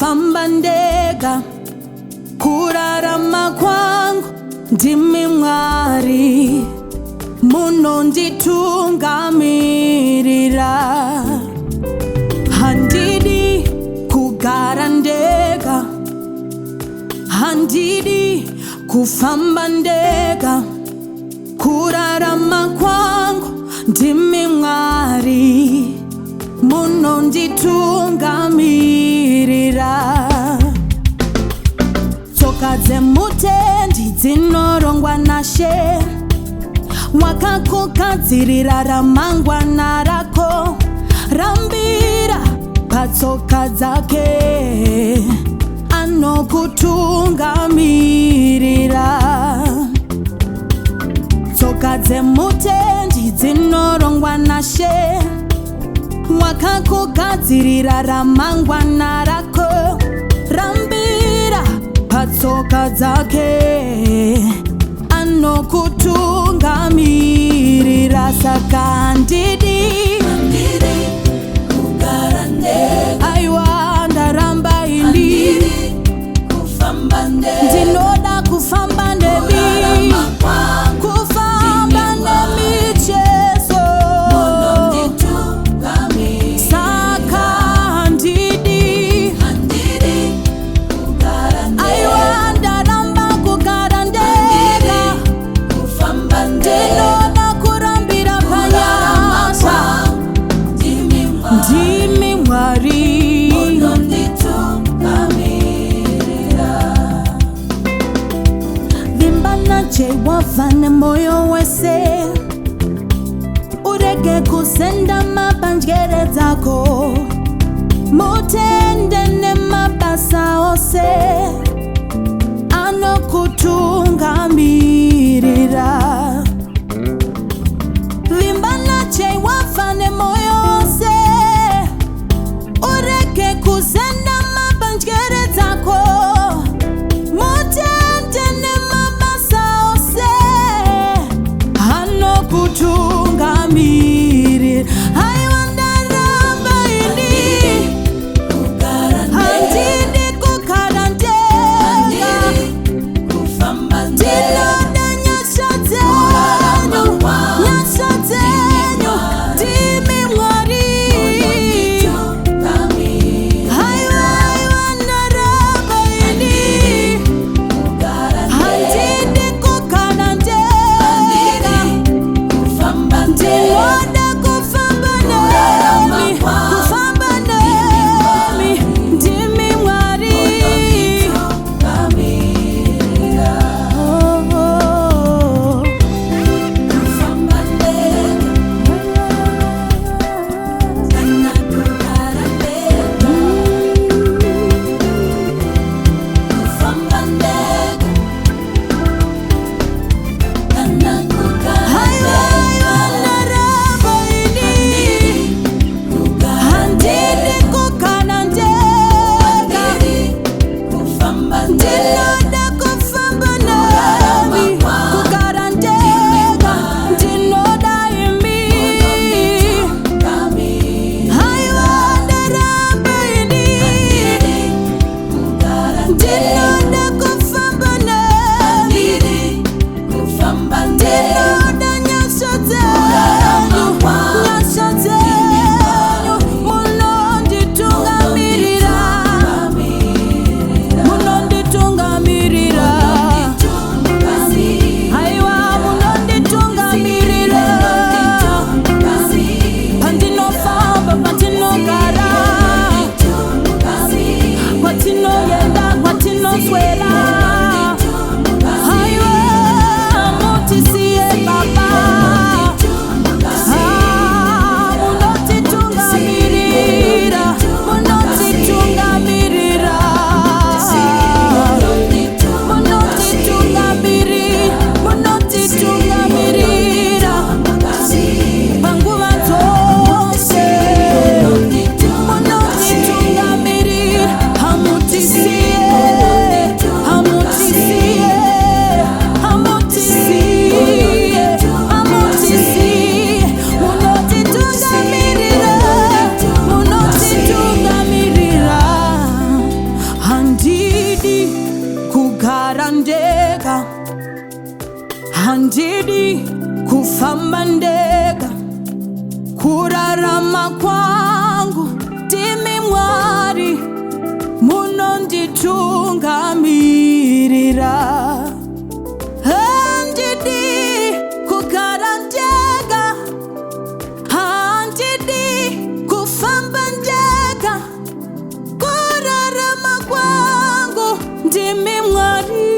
kufamba ndega, kurarama kwangu ndimi Mwari munonditungamirira. Handidi kugara ndega, handidi kufamba ndega, kurarama kwangu ndimi Mwari munonditungamirira. Tsoka dzemutendi dzinorongwa naShe, wakakugadzirira ramangwana rako. Rambira patsoka dzake, anokutungamirira. Tsoka dzemutendi dzinorongwa naShe, wakakugadzirira ramangwana rako. Rambira patsoka dzake, anokutungamirira. Saka handidi kugara ndega, aiwa ndaramba ini ndinoda kufamba nemi, kufamba nemi Jesu. Saka handidi aiwa ndaramba kugara ndega, ndinoda kurambira panyasha. Ndimi Mwari vimbana Jehova nemoyo wese, urege kusenda mabanjere dzako. Mutende nemabasa ose, anokutungamirira. Vimbana Jehova nemoyo wose, urege kusenda mabanjere dzako. Mutende nemabasa ose, anokutungamirira. Aiwa ndaramba ini handidi kugara ndega, kugara ndega, handidi kufamba ndega. Kurarama kwangu ndimi Mwari munonditungamirira. Handidi kugara ndega, handidi kufamba ndega. Kurarama kwangu ndimi Mwari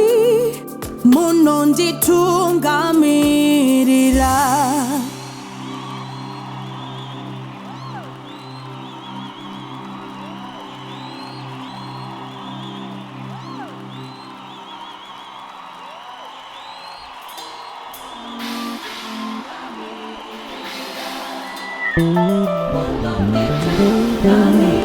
munonditungamirira. Munonditungamirira.